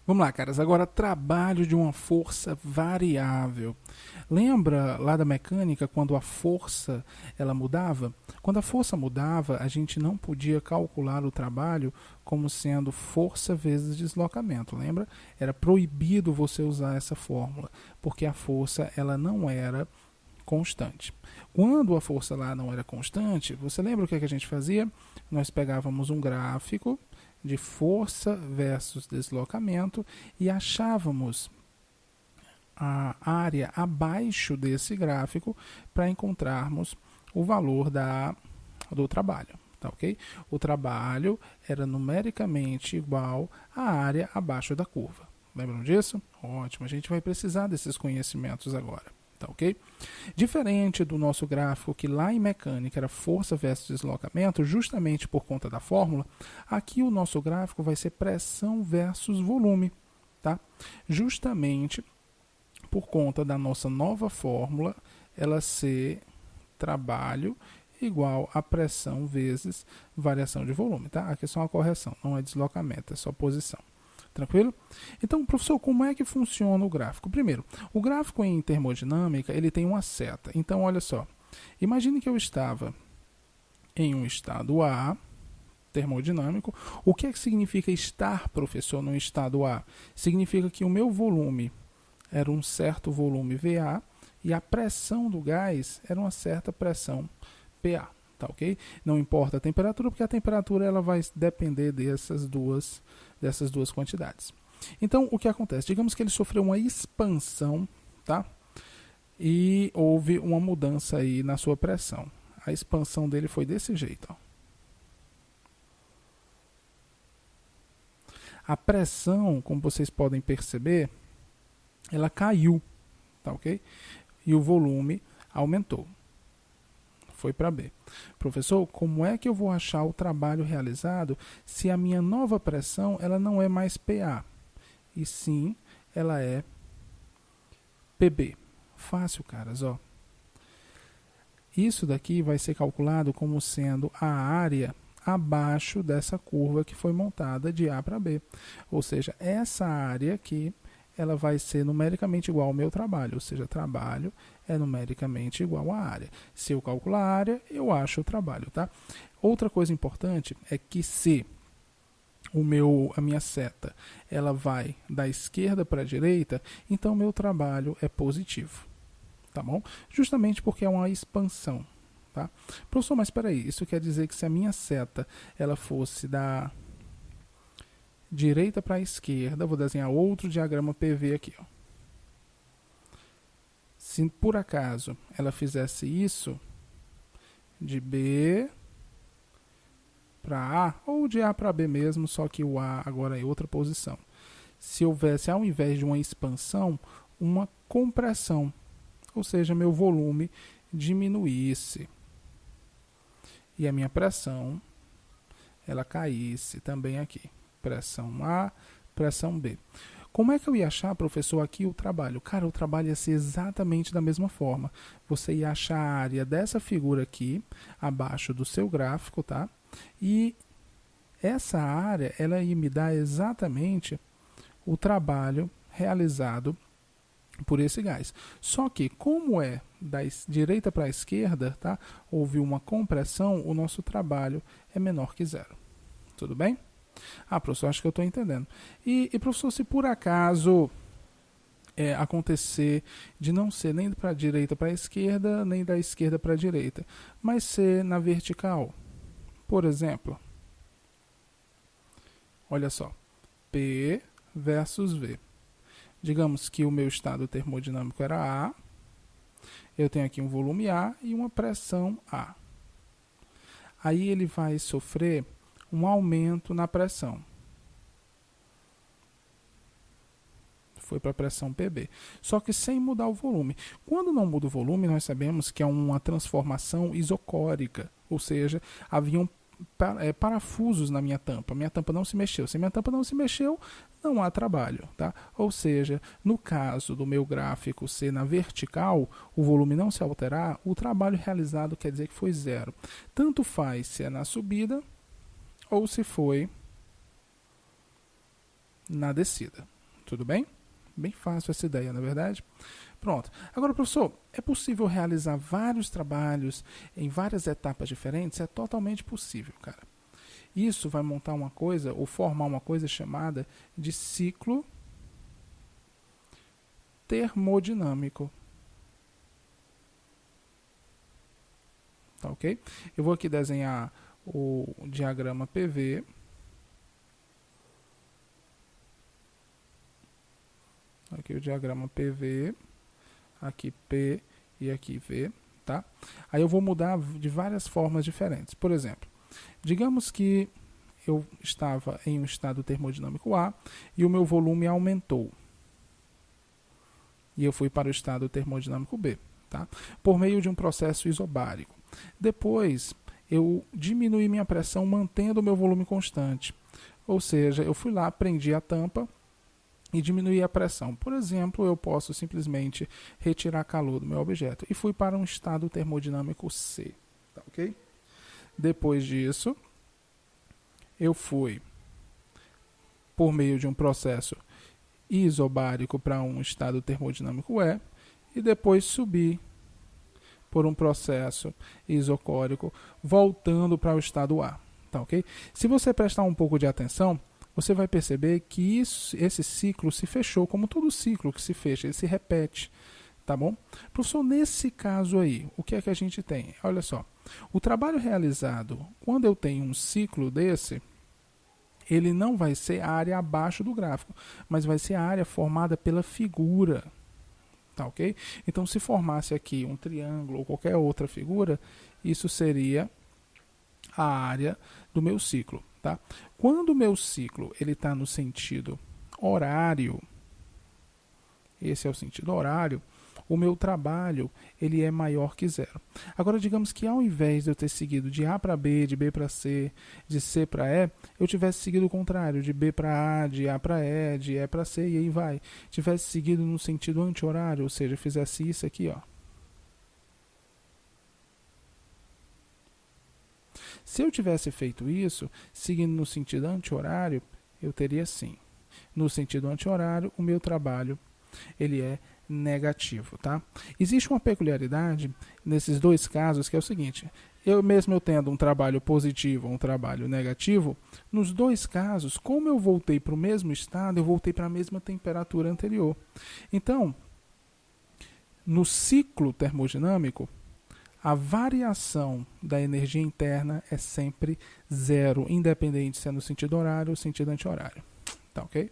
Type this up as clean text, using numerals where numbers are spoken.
Vamos lá, caras. Agora, trabalho de uma força variável. Lembra lá da mecânica, quando a força ela mudava? Quando a força mudava, a gente não podia calcular o trabalho como sendo força vezes deslocamento. Lembra? Era proibido você usar essa fórmula, porque a força ela não era constante. Quando a força lá não era constante, você lembra o que a gente fazia? Nós pegávamos um gráfico de força versus deslocamento e achávamos a área abaixo desse gráfico para encontrarmos o valor do trabalho. Tá, ok? O trabalho era numericamente igual à área abaixo da curva. Lembram disso? Ótimo, a gente vai precisar desses conhecimentos agora. Tá, ok? Diferente do nosso gráfico, que lá em mecânica era força versus deslocamento, justamente por conta da fórmula, aqui o nosso gráfico vai ser pressão versus volume. Tá? Justamente por conta da nossa nova fórmula, ela ser trabalho igual a pressão vezes variação de volume. Tá? Aqui é só uma correção, não é deslocamento, é só posição. Tranquilo? Então, professor, como é que funciona o gráfico? Primeiro, o gráfico em termodinâmica, ele tem uma seta. Então, olha só. Imagine que eu estava em um estado A, termodinâmico. O que é que significa estar, professor, no estado A? Significa que o meu volume era um certo volume VA e a pressão do gás era uma certa pressão PA. Tá, ok? Não importa a temperatura, porque a temperatura ela vai depender dessas duas quantidades. Então, o que acontece? Digamos que ele sofreu uma expansão, tá? E houve uma mudança aí na sua pressão. A expansão dele foi desse jeito, ó. A pressão, como vocês podem perceber, ela caiu, tá, ok? E o volume aumentou. Foi para B. Professor, como é que eu vou achar o trabalho realizado se a minha nova pressão ela não é mais PA, e sim ela é PB? Fácil, caras, ó. Isso daqui vai ser calculado como sendo a área abaixo dessa curva que foi montada de A para B. Ou seja, essa área aqui ela vai ser numericamente igual ao meu trabalho, ou seja, trabalho é numericamente igual à área. Se eu calcular a área, eu acho o trabalho, tá? Outra coisa importante é que se a minha seta ela vai da esquerda para a direita, então meu trabalho é positivo, tá bom? Justamente porque é uma expansão, tá? Professor, mas espera aí, isso quer dizer que se a minha seta ela fosse da direita para a esquerda, vou desenhar outro diagrama PV aqui, ó. Se por acaso ela fizesse isso de B para A, ou de A para B mesmo, só que o A agora é outra posição. Se houvesse, ao invés de uma expansão, uma compressão, ou seja, meu volume diminuísse e a minha pressão ela caísse também aqui. Pressão A, pressão B. Como é que eu ia achar, professor, aqui o trabalho? Cara, o trabalho ia ser exatamente da mesma forma. Você ia achar a área dessa figura aqui, abaixo do seu gráfico, tá? E essa área, ela ia me dar exatamente o trabalho realizado por esse gás. Só que, como é da direita para a esquerda, tá? Houve uma compressão, o nosso trabalho é menor que zero. Tudo bem? Ah, professor, acho que eu estou entendendo. E, professor, se por acaso acontecer de não ser nem para a direita para a esquerda, nem da esquerda para a direita, mas ser na vertical, por exemplo, olha só, P versus V. Digamos que o meu estado termodinâmico era A, eu tenho aqui um volume A e uma pressão A. Aí ele vai sofrer um aumento na pressão. Foi para a pressão PB. Só que sem mudar o volume. Quando não muda o volume, nós sabemos que é uma transformação isocórica. Ou seja, haviam parafusos na minha tampa. Minha tampa não se mexeu. Se minha tampa não se mexeu, não há trabalho. Tá? Ou seja, no caso do meu gráfico ser na vertical, o volume não se alterar, o trabalho realizado quer dizer que foi zero. Tanto faz se é na subida ou se foi na descida. Tudo bem? Bem fácil essa ideia, na verdade? Pronto. Agora, professor, é possível realizar vários trabalhos em várias etapas diferentes? É totalmente possível, cara. Isso vai montar uma coisa, ou formar uma coisa chamada de ciclo termodinâmico. Tá ok? Eu vou aqui desenhar o diagrama PV. Aqui o diagrama PV, aqui P e aqui V, tá? Aí eu vou mudar de várias formas diferentes. Por exemplo, digamos que eu estava em um estado termodinâmico A e o meu volume aumentou. E eu fui para o estado termodinâmico B, tá? Por meio de um processo isobárico. Depois, eu diminui minha pressão mantendo o meu volume constante. Ou seja, eu fui lá, prendi a tampa e diminuir a pressão. Por exemplo, eu posso simplesmente retirar calor do meu objeto e fui para um estado termodinâmico C. Tá, ok? Depois disso, eu fui por meio de um processo isobárico para um estado termodinâmico E e depois subi por um processo isocórico voltando para o estado A. Tá, ok? Se você prestar um pouco de atenção, você vai perceber que esse ciclo se fechou, como todo ciclo que se fecha, ele se repete, tá bom? Professor, nesse caso aí, o que é que a gente tem? Olha só, o trabalho realizado, quando eu tenho um ciclo desse, ele não vai ser a área abaixo do gráfico, mas vai ser a área formada pela figura, tá ok? Então, se formasse aqui um triângulo ou qualquer outra figura, isso seria a área do meu ciclo. Tá? Quando o meu ciclo está no sentido horário, esse é o sentido horário, o meu trabalho ele é maior que zero. Agora, digamos que ao invés de eu ter seguido de A para B, de B para C, de C para E, eu tivesse seguido o contrário, de B para A, de A para E, de E para C, e aí vai. Tivesse seguido no sentido anti-horário, ou seja, fizesse isso aqui, ó. Se eu tivesse feito isso, seguindo no sentido anti-horário, eu teria sim. No sentido anti-horário, o meu trabalho ele é negativo, tá? Existe uma peculiaridade nesses dois casos, que é o seguinte: eu tendo um trabalho positivo ou um trabalho negativo, nos dois casos, como eu voltei para o mesmo estado, eu voltei para a mesma temperatura anterior. Então, no ciclo termodinâmico, a variação da energia interna é sempre zero, independente se é no sentido horário ou sentido anti-horário. Tá ok?